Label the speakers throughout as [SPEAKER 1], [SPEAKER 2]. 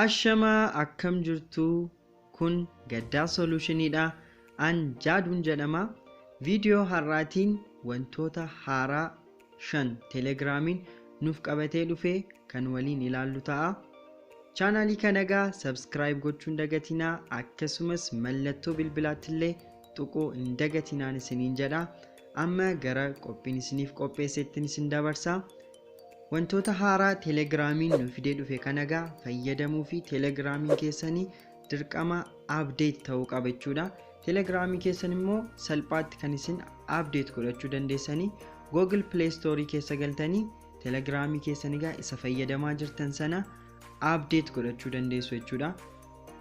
[SPEAKER 1] Ashama akkam jirtu kun Gaddaa Solutionidha. An Jaaduun jedhama. Video har'aatiin wantoota haaraa 5 Telegramiin nuuf qabatee dhufe kan waliin ilaallu ta'a. Channelii kana subscribe gochuun dagatinaa, akkasumas mallattoo bilbilaatti illee tuquu hin dagatinaan isiniin jedha. Amma gara qophiin isiniif qopheesseettiin isin dabarsa. Wantoota haaraa Telegramiin nuuf fidee dhufe kana fayyadamuu fi Telegramiin keessanii dirqama update ta'uu qaba jechuudha. Telegramiin keessan immoo salphaatti kan isin update godhachuu dandeessanii Google Play Store keessa galtanii Telegramiin keessan isa fayyadamaa jirtan sana update godhachuu dandeessu jechuudha.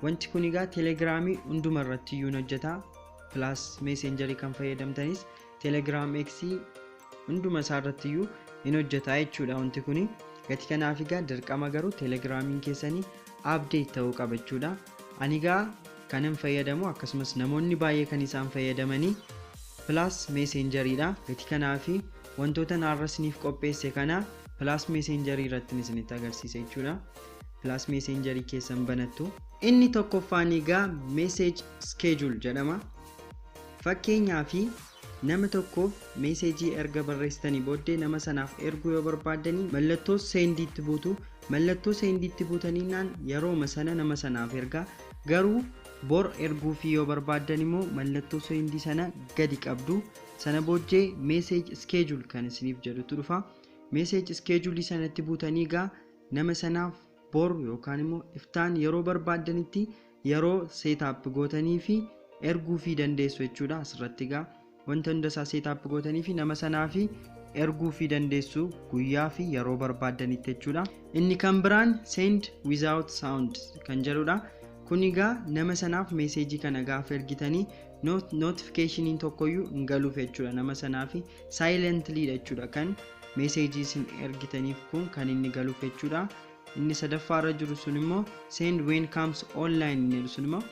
[SPEAKER 1] Wanti kun Telegramiin hunduma irratti iyyuu hojjeta. Plus Messenger kan fayyadamtanis Telegram X hunduma isaa irratti iyyuu in hojjeta jechuudha. Wanti kun gati kanaaf dirqama garuu Telegramiin keessanii update ta'uu qaba jechuudha. Ani kanan fayyadamu akkasumas namoonni baay'ee kan isaan fayyadamanii Plus Messengeridha. Gati kanaaf wantoota naarra isiniif qopheesse kana Plus Messenger irratti isinitti agarsiisa jechuudha. Plus Messenger keessan banattu. Inni tokkoffaan message schedule jedhama. Fakkeenyaaf nama tokkoof meeseejii erga barreessitanii booddee nama sanaaf erguu yoo barbaadanii mallattoo sendiitti buutu. Mallattoo sendiitti buutaniinaan yeroo sana nama sanaaf ergaa. Garuu bor erguu fi yoo barbaadan immoo mallattoo sendii sana gadi qabdu. Sana booddee message schedule kan isiniif jedhutu dhufa. Message schedule sanatti buutanii nama sanaaf bor yookaan immoo iftaan yeroo barbaadanitti yeroo setup gootanii fi erguu fi dandeessu jechuudha. Asirratti wanta hunda isaa setup gootanii fi nama sanaaf erguu fi dandeessu guyyaa fi yeroo barbaadanitti jechuudha. Inni kan biraan send without sound kan jedhudha. Kun nama sanaaf message kana gaafa ergitanii notification tokkoyyuu hin galuuf jechuudha. Nama sanaaf silently jechuudha kan message isin ergitaniif kun kan inni galuuf jechuudha. Inni sadaffaarra jiru sun immoo send when comes online jedhu sun immoo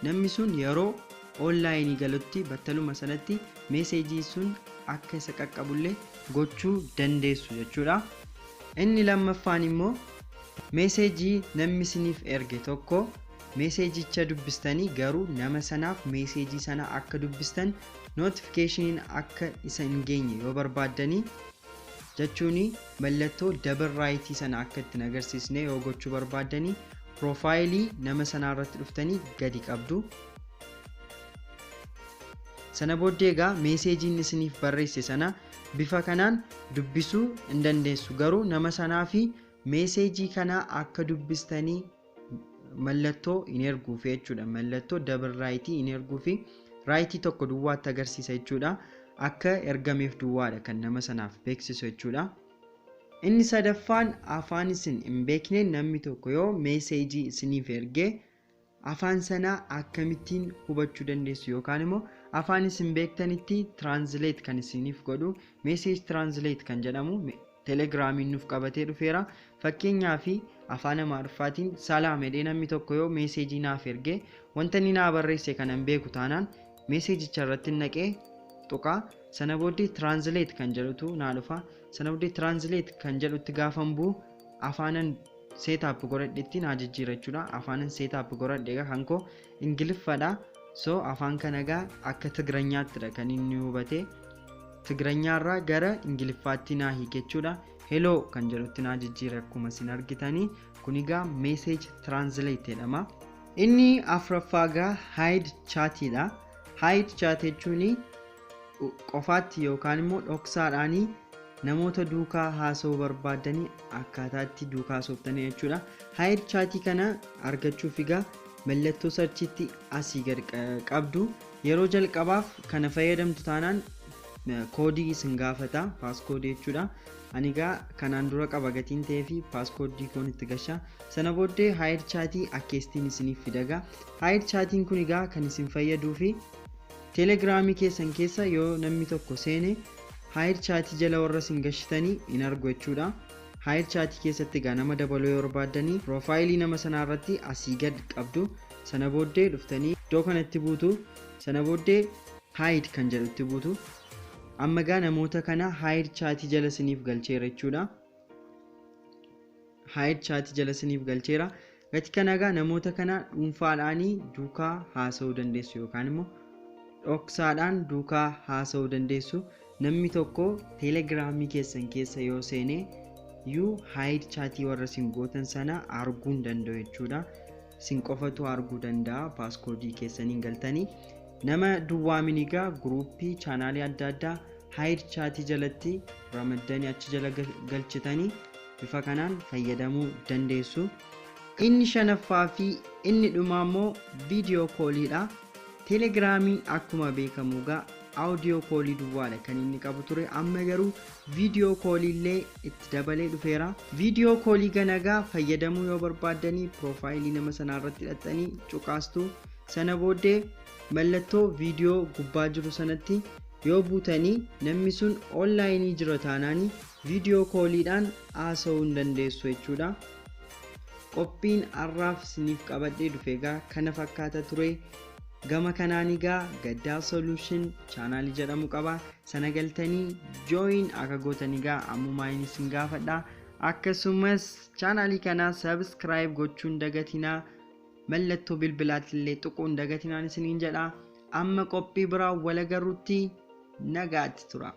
[SPEAKER 1] namni sun yeroo online galutti battaluma sanatti message sun akka isa qaqqabullee gochuu dandeessu jechuudha. Inni lammaffaan immoo message namni isiniif erge tokko message'icha dubbistanii garuu nama sanaaf message sana akka dubbistan notification akka isa hin geenye yoo barbaadanii jechuun mallattoo double right sana akka itti agarsiisne yoo gochuu barbaadanii profaayilii nama sanaa irratti dhuftanii gadi qabdu. Sana booddee message isiniif barreesse sana bifa kanaan dubbisuu hin dandeessu. Garuu nama sanaa fi message kana akka dubbistanii mallattoo hin erguuf jechuudha. Mallattoo double right hin erguuf right tokko duwwaatti agarsiisa jechuudha. Akka ergameef duwwaadha kan nama sanaaf beeksisu jechuudha. Inni sadaffaan afaan isin hin beekne namni tokko yoo message isiniif erge afaan sana akkamittiin hubachuu dandeessu yookaan immoo afaan isin beektanitti translate kan isiniif godhu message translate kan jedhamu Telegramiin nuuf qabatee dhufeera. Fakkeenyaaf afaan Amaariffaatiin salaam jedhee namni tokko yoo message naaf erge wanta inni naa barreesse kana hin beeku taanaan message irratti naqee tuqa. Sana booddee translate kan jedhutu naa dhufa. Sana booddee translate kan jedhutti gaafan buu afaanan setup godhadheetti naa jijjiira jechuudha. Afaanan setup godhadhe kan koo Ingiliffadha. So afaan kana akka Tigranyaatti kan inni hubate. Tigranyaarraa gara Ingiliffaatti naa hiike jechuudha. Hello kan jedhutti naa jijjiira akkuma isin argitanii. Kun message translate jedhama. Inni afuraffaa hide chatidha. Hide chat jechuun qofaatti yookaan immoo dhoksaadhaan namoota duukaa haasa'uu barbaadanii akkaataatti duukaa sooftanii jechuudha. Hide chat kana argachuuf mallattoo searchitti asii gad qabdu. Yeroo jalqabaaf kana fayyadamtu taanaan koodii isin gaafata, paaskoodii jechuudha. Ani kanaan dura qaba gatiin ta'ee fi paaskoodii koon itti gasha. Sana booddee hide chat akkeestiin isiniif fidaga. Hide chatiin kun kan isin fayyaduu fi Telegramii keessan keessa yoo namni tokko seene hide chat jala warra isin gashitanii hin argu jechuudha. Hide chat keessatti nama dabaluu yoo barbaadanii profaayilii nama sanaa irratti asii gad qabdu. Sana booddee dhuftanii iddoo kanatti buutu. Sana booddee hide kan jedhutti buutu. Amma namoota kana hide chat jala isiniif galcheera jechuudha. Hide chat jala isiniif galcheera. Gati kana egaa namoota kana dhuunfaadhaanii duukaa haasa'uu dandeessu yookaan immoo dhoksaadhaan duukaa haasa'uu dandeessu. Namni tokko teelegiraamii keessan keessa yoo seene yuu haayid chaatii warra isin gootan sana arguu hin danda'u jechuudha. Isin qofatu arguu danda'a paaskoodii keessaniin galtanii. Nama duwwaamin egaa guruuppii chaanaalii adda addaa haayid chaatii jalatti ramaddanii achi jala galchitanii bifa kanaan fayyadamuu dandeessu. Inni shanaffaa fi inni dhumaa immoo viidiyoo kooliidha. Teelegiraamiin akkuma beekamu egaa audio koolii duwwaadha kan inni qabu ture, amma garuu viidiyoo koolii illee itti dabalee dhufeera. Viidiyoo koolii kana egaa fayyadamuu yoo barbaaddanii piroofaayilii nama sanaa irratti hidhattanii cuqaastu. Sana booddee mallattoo viidiyoo gubbaa jiru sanatti yoo buutanii namni sun onlaayinii jira taanaanii viidiyoo kooliidhaan haasa'uu hin dandeessu jechuudha. Qophiin har'aaf isiniif qabadhee dhufe egaa kana fakkaata ture. Gama kanaan egaa Gaddaa Solution chaanaalii jedhamu qaba. Sana galtanii join akka gootan egaa ammumaa isin gaafadha. Akkasumas chaanaalii kana subscribe gochuun dagatinaa, mallattoo bilbilaatti illee tuquun dagatinaan isiniin jedha. Amma qophii biraa wal agarruutti nagaatti tura.